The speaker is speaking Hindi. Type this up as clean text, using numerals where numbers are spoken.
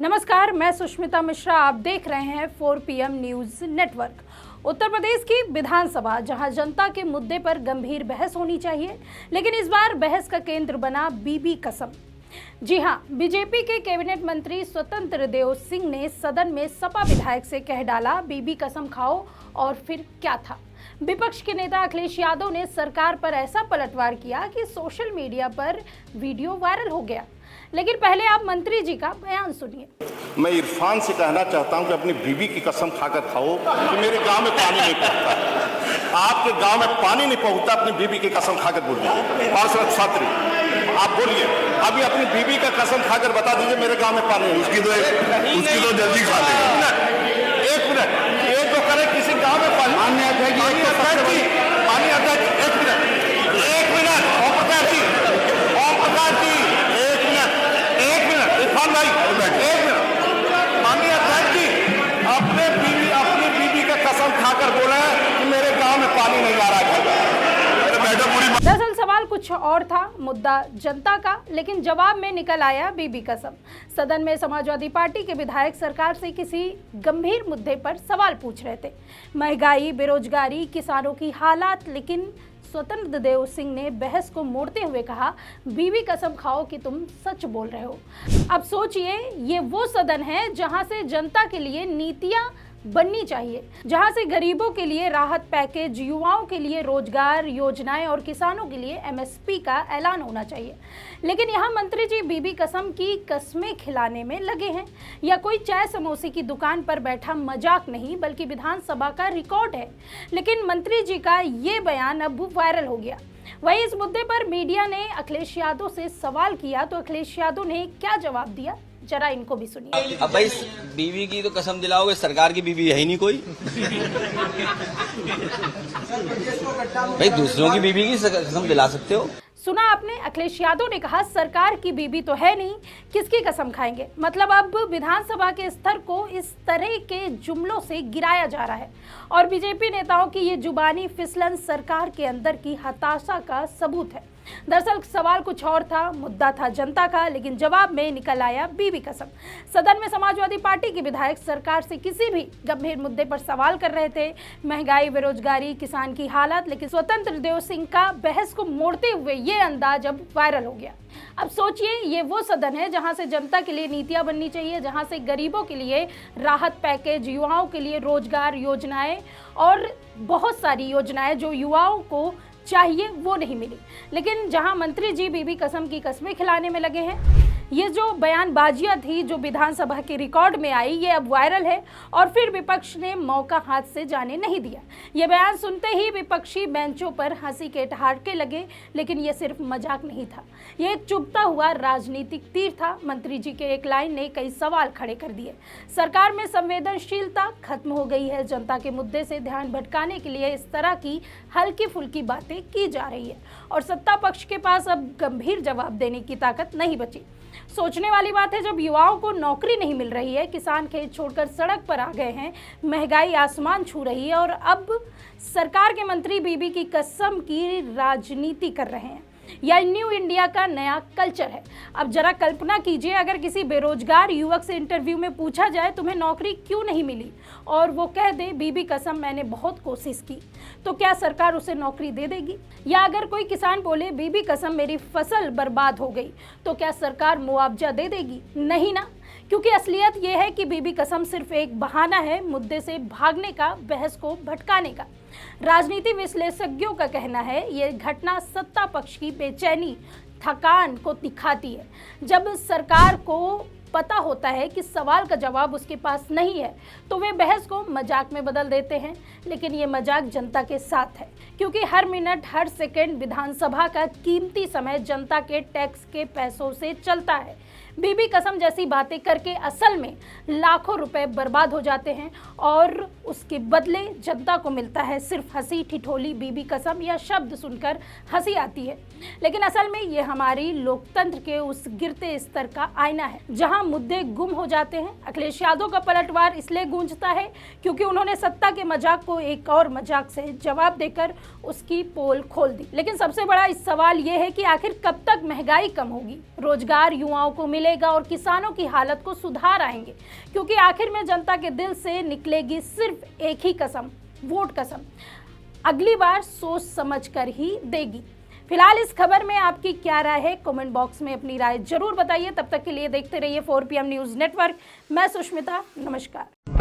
नमस्कार, मैं सुष्मिता मिश्रा। आप देख रहे हैं 4 PM news network. Uttar Pradesh की विधानसभा, जहां जनता के मुद्दे पर गंभीर बहस होनी चाहिए, लेकिन इस बार बहस का केंद्र बना बीबी कसम। जी हां, बीजेपी के कैबिनेट मंत्री स्वतंत्र देव सिंह ने सदन में सपा विधायक से कह डाला, बीबी कसम खाओ, और फिर क्या था। विपक्ष के नेता अखिलेश यादव ने सरकार पर ऐसा पलटवार किया कि सोशल मीडिया पर वीडियो वायरल हो गया। लेकिन पहले आप मंत्री जी का बयान सुनिए। मैं इरफान से कहना चाहता हूं कि अपनी बीवी की कसम खाकर खाओ कि मेरे गांव में पानी नहीं पहुंचता। आपके गांव में पानी नहीं पहुंचता, अपनी बीवी की कसम खाकर बोलिए। पार्षद छात्री, आप बोलिए, अभी अपनी बीवी का कसम खाकर बता दीजिए मेरे गांव में पानी नहीं। उसकी तो जल्दी खा लेंगे। एक मिनट, ये तो करे किसी गांव में पानी पानी अध्यक्ष, एक मिनट, ओम प्रकाश जी, एक मिनट, इरफान भाई, एक मिनट। माननीय अध्यक्ष जी, अपनी बीवी का कसम खाकर बोला कि मेरे गांव में पानी नहीं आ रहा है। दरअसल सवाल कुछ और था, मुद्दा जनता का, लेकिन जवाब में निकल आया बीबी कसम। सदन में समाजवादी पार्टी के विधायक सरकार से किसी गंभीर मुद्दे पर सवाल पूछ रहे थे, महंगाई, बेरोजगारी, किसानों की हालात, लेकिन स्वतंत्र देव सिंह ने बहस को मोड़ते हुए कहा, बीबी कसम खाओ कि तुम सच बोल रहे हो। अब सोचिए, ये वो सदन है जहां से जनता के लिए नीतियां बननी चाहिए, जहां से गरीबों के लिए राहत पैकेज, युवाओं के लिए रोजगार योजनाएं और किसानों के लिए MSP का ऐलान होना चाहिए। लेकिन यहाँ मंत्री जी बीबी कसम की कस्में खिलाने में लगे हैं। या कोई चाय समोसे की दुकान पर बैठा मजाक नहीं, बल्कि विधानसभा का रिकॉर्ड है। लेकिन मंत्री जी का ये बयान अब वायरल हो गया। वहीं इस मुद्दे पर मीडिया ने अखिलेश यादव से सवाल किया, तो अखिलेश यादव ने क्या जवाब दिया, जरा इनको भी सुनिए। अब भाई बीवी की तो कसम दिलाओगे, सरकार की बीवी है ही नहीं कोई। भाई दूसरों की बीवी की कसम दिला सकते हो? सुना आपने, अखिलेश यादव ने कहा सरकार की बीबी तो है नहीं, किसकी कसम खाएंगे। मतलब अब विधानसभा के स्तर को इस तरह के जुमलों से गिराया जा रहा है, और बीजेपी नेताओं की ये जुबानी फिसलन सरकार के अंदर की हताशा का सबूत है। दरअसल सवाल कुछ और था, मुद्दा था जनता का, लेकिन जवाब में निकल आया बीबी कसम। सदन में समाजवादी पार्टी के विधायक सरकार से किसी भी गंभीर मुद्दे पर सवाल कर रहे थे, महंगाई, बेरोजगारी, किसान की हालत, लेकिन स्वतंत्र देव सिंह का बहस को मोड़ते हुए ये अंदाज अब वायरल हो गया। अब सोचिए, ये वो सदन है जहां से जनता के लिए नीतियां बननी चाहिए, जहां से गरीबों के लिए राहत पैकेज, युवाओं के लिए रोजगार योजनाएं और बहुत सारी योजनाएं जो युवाओं को चाहिए वो नहीं मिली। लेकिन जहां मंत्री जी बीबी कसम की कस्में खिलाने में लगे हैं, ये जो बयानबाजियां थी जो विधानसभा के रिकॉर्ड में आई, ये अब वायरल है, और फिर विपक्ष ने मौका हाथ से जाने नहीं दिया। ये बयान सुनते ही विपक्षी बेंचों पर हंसी के ठहाके लगे, लेकिन ये सिर्फ मजाक नहीं था, ये एक चुभता हुआ राजनीतिक तीर था। मंत्री जी के एक लाइन ने कई सवाल खड़े कर दिए। सरकार में संवेदनशीलता खत्म हो गई है, जनता के मुद्दे से ध्यान भटकाने के लिए इस तरह की हल्की फुल्की बातें की जा रही है, और सत्ता पक्ष के पास अब गंभीर जवाब देने की ताकत नहीं बची। सोचने वाली बात है, जब युवाओं को नौकरी नहीं मिल रही है, किसान खेत छोड़कर सड़क पर आ गए हैं, महंगाई आसमान छू रही है, और अब सरकार के मंत्री बीबी की कसम की राजनीति कर रहे हैं। यह न्यू इंडिया का नया कल्चर है। अब जरा कल्पना कीजिए, अगर किसी बेरोजगार युवक से इंटरव्यू में पूछा जाए तुम्हें नौकरी क्यों नहीं मिली, और वो कह दे बीबी कसम मैंने बहुत कोशिश की, तो क्या सरकार उसे नौकरी दे देगी? या अगर कोई किसान बोले बीबी कसम मेरी फसल बर्बाद हो गई, तो क्या सरकार मुआवजा दे देगी? नहीं ना, क्योंकि असलियत यह है कि बीबी कसम सिर्फ एक बहाना है मुद्दे से भागने का, बहस को भटकाने का। राजनीति विश्लेषज्ञों का कहना है ये घटना सत्ता पक्ष की बेचैनी, थकान को दिखाती है। जब सरकार को पता होता है कि सवाल का जवाब उसके पास नहीं है, तो वे बहस को मजाक में बदल देते हैं। लेकिन ये मजाक जनता के साथ है, क्योंकि हर मिनट, हर सेकंड विधानसभा का कीमती समय जनता के टैक्स के पैसों से चलता है। बीबी कसम जैसी बातें करके असल में लाखों रुपए बर्बाद हो जाते हैं, और उसके बदले जनता को मिलता है सिर्फ हंसी ठिठोली। बीबी कसम यह शब्द सुनकर हंसी आती है, लेकिन असल में ये हमारी लोकतंत्र के उस गिरते स्तर का आईना है, जहां वहां मुद्दे गुम हो जाते हैं। अखिलेश यादव का पलटवार इसलिए गूंजता है क्योंकि उन्होंने सत्ता के मजाक को एक और मजाक से जवाब देकर उसकी पोल खोल दी। लेकिन सबसे बड़ा इस सवाल यह है कि आखिर कब तक महंगाई कम होगी, रोजगार युवाओं को मिलेगा और किसानों की हालत को सुधार आएंगे, क्योंकि आखिर में जनता के दिल से निकलेगी सिर्फ एक ही कसम, वोट कसम। अगली बार सोच समझ कर ही देगी। फिलहाल इस खबर में आपकी क्या राय है, कमेंट बॉक्स में अपनी राय जरूर बताइए। तब तक के लिए देखते रहिए 4 PM न्यूज़ नेटवर्क। मैं सुष्मिता, नमस्कार।